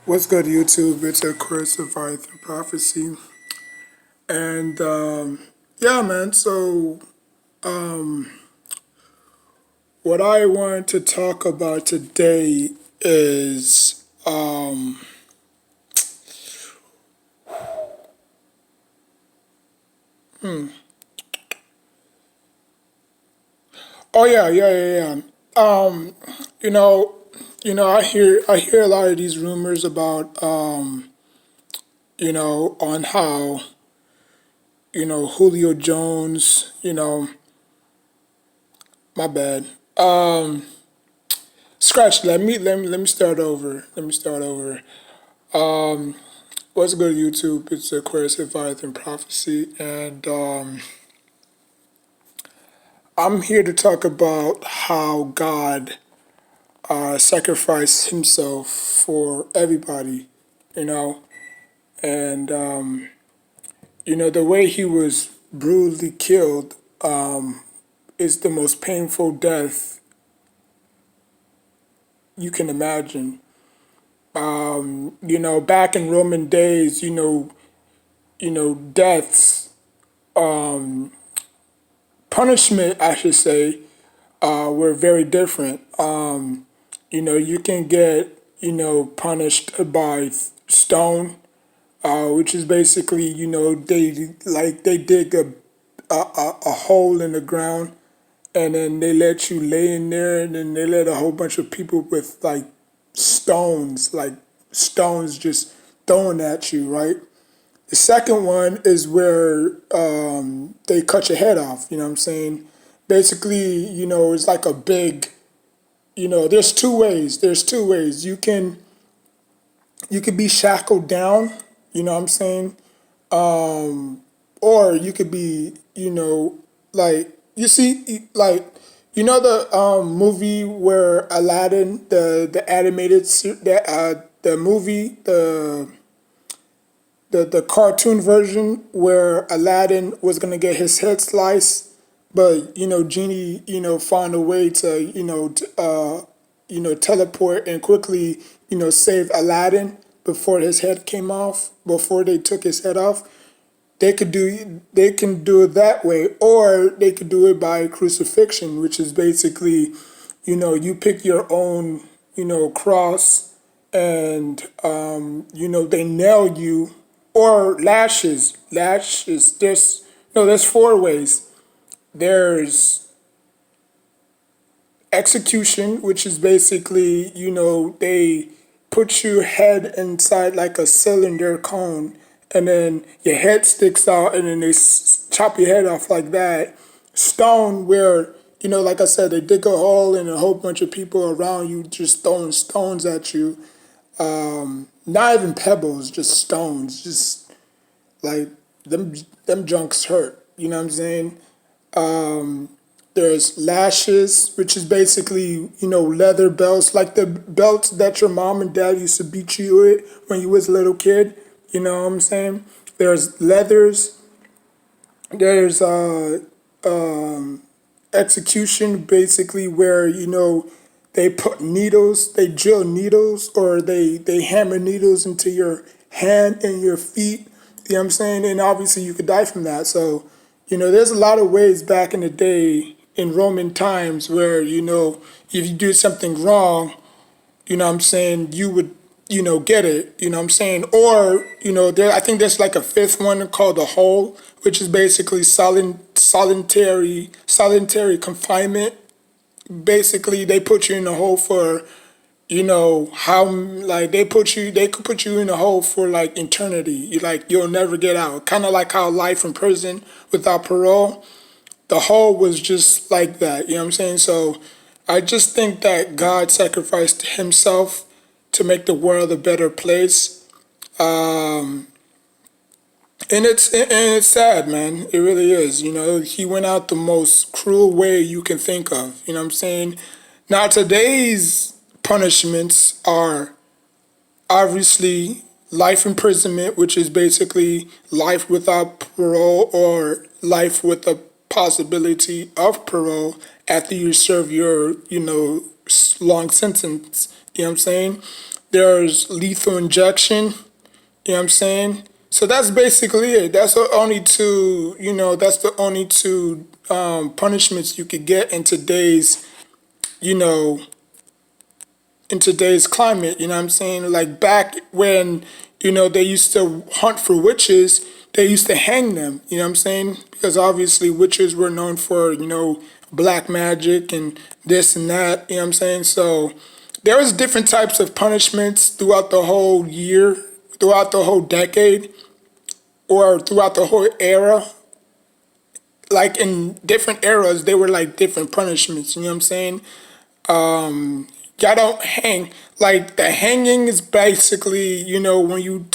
What's good, YouTube? It's a Chris of Faith and Prophecy. And yeah, man, so what I wanted to talk about today is, oh, yeah. Um, you know, I hear a lot of these rumors about, on how, Julio Jones, my bad. Scratch. Let me start over. Let me start over. What's good, YouTube? It's Aquarius of Faith and Prophecy, and I'm here to talk about how God sacrificed Himself for everybody, you know, and the way He was brutally killed is the most painful death you can imagine. Back in Roman days, deaths, punishment, I should say, were very different. You can get, punished by stone, which is basically, they dig a hole in the ground and then they let you lay in there and then they let a whole bunch of people with stones just thrown at you, right? The second one is where they cut your head off, you know what I'm saying? Basically, it's like a big, there's two ways. There's two ways. You could be shackled down, you know what I'm saying? Or you could be, like you see, like the movie where Aladdin, the animated the movie, the cartoon version where Aladdin was gonna get his head sliced, but Genie found a way to teleport and quickly save Aladdin before his head came off, before they took his head off. They can do it that way, or they could do it by crucifixion, which is basically, you pick your own, cross, and they nail you, or lashes. Lashes. There's four ways. There's execution, which is basically, they put your head inside like a cylinder cone, and then your head sticks out, and then they chop your head off like that. Stone, where, like I said, they dig a hole and a whole bunch of people around you just throwing stones at you. Not even pebbles, just stones. Just like them junks hurt. You know what I'm saying? There's lashes, which is basically, leather belts, like the belts that your mom and dad used to beat you with when you was a little kid. You know what I'm saying? There's leathers. There's execution, basically where, they put needles, they drill needles, or they hammer needles into your hand and your feet. You know what I'm saying? And obviously you could die from that. So, there's a lot of ways back in the day in Roman times where, if you do something wrong, what I'm saying, you would, get it, what I'm saying? Or, I think there's like a fifth one called the hole, which is basically solitary confinement. Basically, they put you in the hole for, how, like, they could put you in the hole for like eternity. You'll never get out. Kind of like how life in prison without parole. The hole was just like that, you know what I'm saying? So I just think that God sacrificed Himself to make the world a better place. And it's sad, man. It really is. He went out the most cruel way you can think of. You know what I'm saying? Now today's punishments are obviously life imprisonment, which is basically life without parole or life with a possibility of parole after you serve your, long sentence. You know what I'm saying? there's lethal injection. You know what I'm saying? So that's basically it. That's the only two, that's the only two punishments you could get you know, in today's climate. You know what I'm saying? Like back when, they used to hunt for witches, they used to hang them. You know what I'm saying? Because obviously witches were known for, black magic and this and that. You know what I'm saying? So there was different types of punishments throughout the whole year, throughout the whole decade, or throughout the whole era. Like in different eras, they were like different punishments. You know what I'm saying? Y'all don't hang. Like the hanging is basically, when you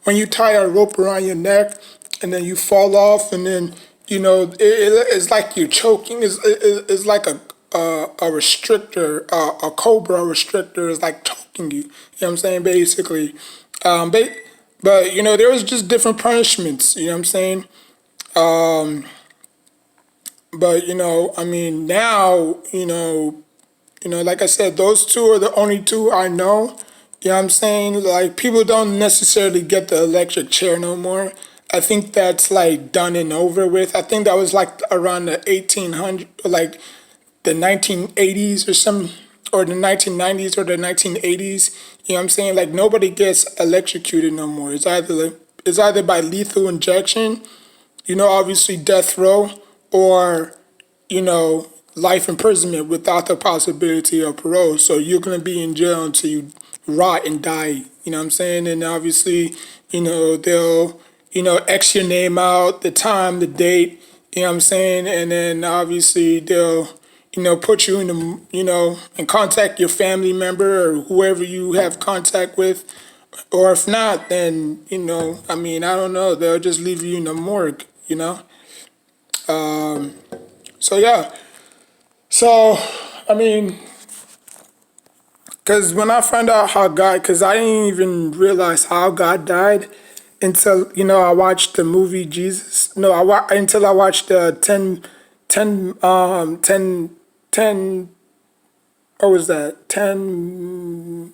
when you tie a rope around your neck, and then you fall off, and then it's like you're choking. It's like a restrictor, a cobra restrictor is like choking you. You know what I'm saying? Basically, but there was just different punishments. You know what I'm saying? Um, but I mean, now like I said, those two are the only two I know. You know what I'm saying? Like people don't necessarily get the electric chair no more. I think that's like done and over with. I think that was like around the 1800, like the 1980s or some, or the 1990s or the 1980s. You know what I'm saying? Like nobody gets electrocuted no more. It's either by lethal injection, obviously death row, or you know, life imprisonment without the possibility of parole. So you're gonna be in jail until you rot and die. You know what I'm saying? And obviously, they'll, X your name out, the time, the date, you know what I'm saying? And then obviously they'll, put you in and contact your family member or whoever you have contact with. Or if not, then, I mean, I don't know, they'll just leave you in the morgue. So yeah. So, I mean, because when I found out how God, because I didn't even realize how God died until, I watched the movie Jesus. No, until I watched the 10, what was that? 10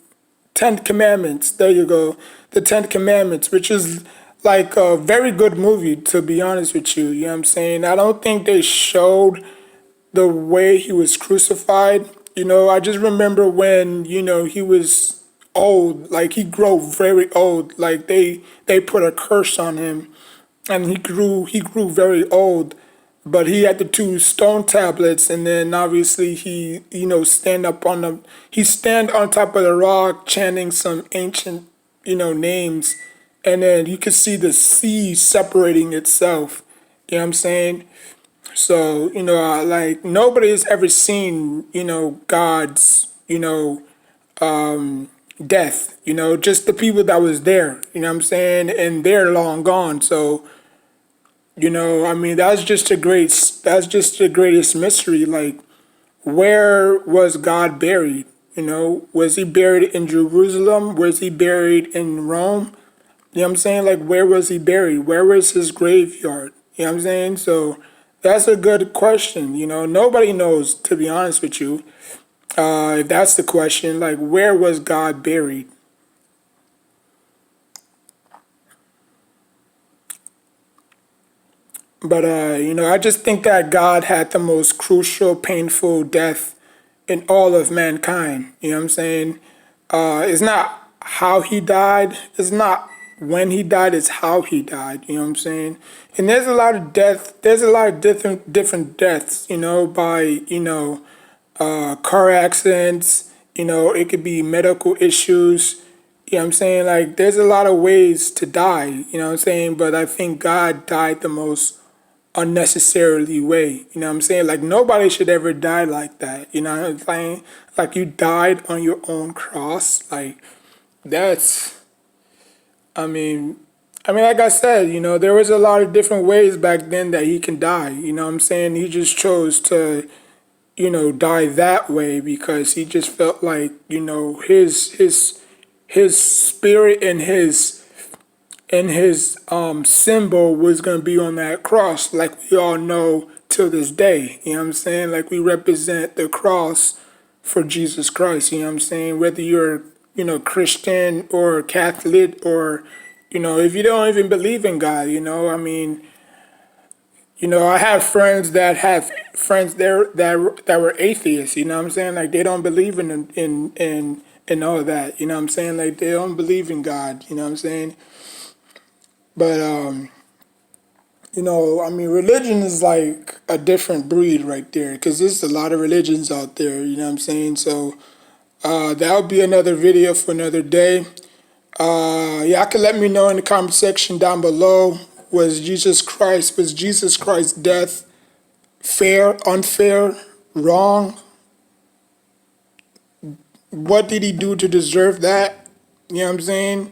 Commandments. There you go. The 10 Commandments, which is like a very good movie, to be honest with you. You know what I'm saying? I don't think they showed the way he was crucified. I just remember when, he was old, like he grew very old, like they put a curse on him and he grew very old. But he had the two stone tablets, and then obviously he, he stand on top of the rock chanting some ancient, names, and then you could see the sea separating itself. You know what I'm saying? So, like nobody's ever seen, God's, death, just the people that was there, you know what I'm saying? And they're long gone. So, I mean, that's just the greatest mystery. Like, where was God buried? Was he buried in Jerusalem? Was he buried in Rome? You know what I'm saying? Like, where was he buried? Where was his graveyard? You know what I'm saying? So that's a good question. Nobody knows, to be honest with you. If that's the question, like, where was God buried? But, I just think that God had the most crucial, painful death in all of mankind. You know what I'm saying? It's not how he died. It's not when he died. It's how he died. You know what I'm saying? And there's a lot of death. There's a lot of different deaths. By car accidents. It could be medical issues. You know what I'm saying? Like there's a lot of ways to die. You know what I'm saying? But I think God died the most unnecessarily way. You know what I'm saying? Like nobody should ever die like that. You know what I'm saying? Like you died on your own cross. Like that's I mean like I said, there was a lot of different ways back then that he can die. You know what I'm saying? He just chose to, die that way because he just felt like, his spirit and his symbol was going to be on that cross, like we all know till this day. You know what I'm saying? Like we represent the cross for Jesus Christ. You know what I'm saying? Whether you're Christian or Catholic, or, if you don't even believe in God, I mean, I have friends there that were atheists, you know what I'm saying? Like they don't believe in all of that, you know what I'm saying? Like they don't believe in God, you know what I'm saying? But I mean, religion is like a different breed right there, because there's a lot of religions out there, you know what I'm saying? So that would be another video for another day. Y'all can let me know in the comment section down below. Was Jesus Christ's death fair, unfair, wrong? What did he do to deserve that? You know what I'm saying?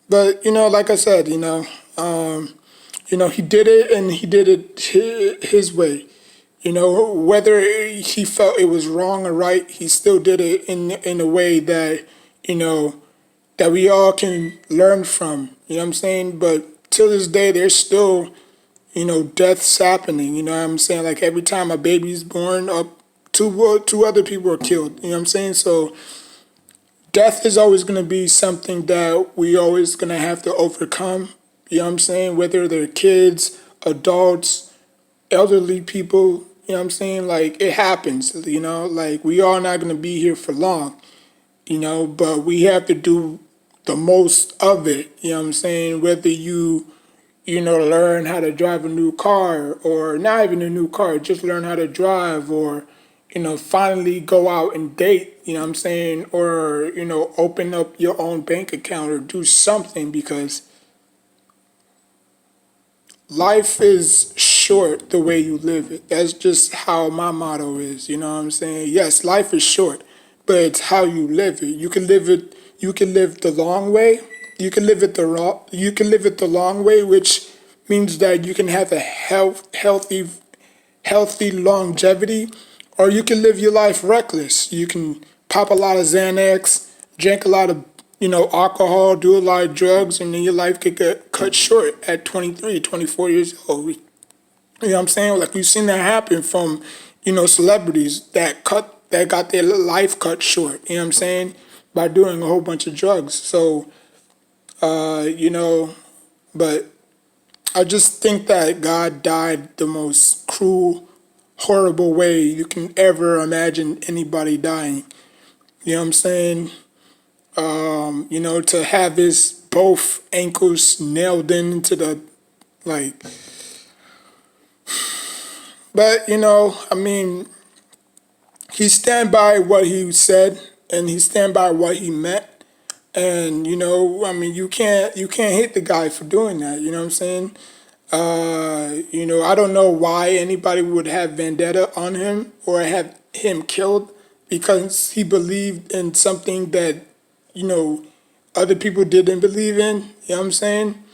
But like I said, he did it, and he did it his way. Whether he felt it was wrong or right, he still did it in a way that you know that we all can learn from. You know what I'm saying? But till this day, there's still deaths happening. You know what I'm saying? Like every time a baby's born, up two other people are killed. You know what I'm saying? So death is always going to be something that we always going to have to overcome. You know what I'm saying? Whether they're kids, adults, elderly people, you know what I'm saying? Like it happens, like we are not going to be here for long, but we have to do the most of it, you know what I'm saying? Whether learn how to drive a new car, or not even a new car, just learn how to drive, or, finally go out and date, you know what I'm saying? Or, open up your own bank account or do something, because life is short the way you live it. That's just how my motto is, you know what I'm saying? Yes, life is short, but it's how you live it. You can live the long way. You can live it the long way, which means that you can have a healthy longevity, or you can live your life reckless. You can pop a lot of Xanax, drink a lot of alcohol, do a lot of drugs, and then your life could get cut short at 23, 24 years old. You know what I'm saying? Like we've seen that happen from celebrities that got their life cut short. You know what I'm saying? By doing a whole bunch of drugs. So but I just think that God died the most cruel, horrible way you can ever imagine anybody dying. You know what I'm saying? To have his both ankles nailed into the, like, but I mean, he stand by what he said, and he stand by what he meant. And I mean, you can't hate the guy for doing that. You know what I'm saying? I don't know why anybody would have vendetta on him or have him killed, because he believed in something that you know other people didn't believe in. You know what I'm saying?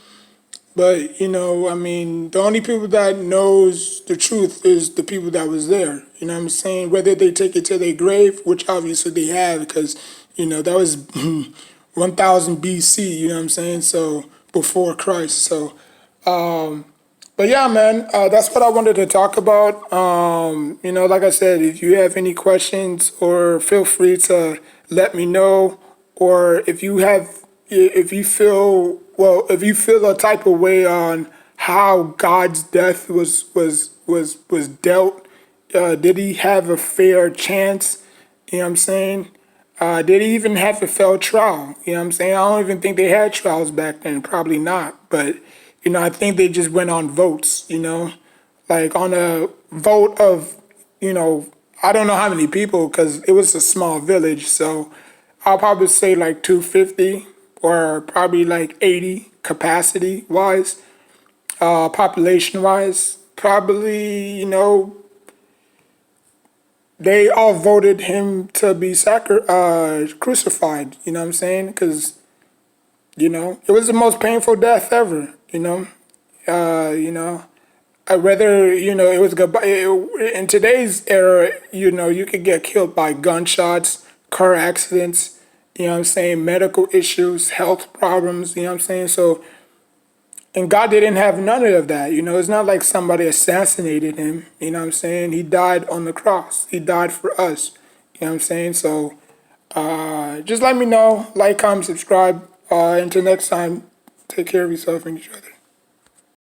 But I mean, the only people that knows the truth is the people that was there. You know what I'm saying? Whether they take it to their grave, which obviously they have, because that was 1000 BC. You know what I'm saying? So before Christ. So, but yeah, man, that's what I wanted to talk about. Like I said, if you have any questions, or feel free to let me know, or if you feel a type of way on how God's death was dealt, did he have a fair chance? You know what I'm saying? Did he even have a fair trial? You know what I'm saying? I don't even think they had trials back then. Probably not. But, I think they just went on votes, like on a vote of, I don't know how many people, because it was a small village. So I'll probably say like 250, or probably like 80 capacity wise, population wise. Probably, they all voted him to be crucified. You know what I'm saying? Because it was the most painful death ever. Uh, you know, whether it was good. In today's era, you could get killed by gunshots, car accidents. You know what I'm saying? Medical issues, health problems. You know what I'm saying? So, and God didn't have none of that. It's not like somebody assassinated him. You know what I'm saying? He died on the cross. He died for us. You know what I'm saying? So, Just let me know, like, comment, subscribe. Until next time, take care of yourself and each other.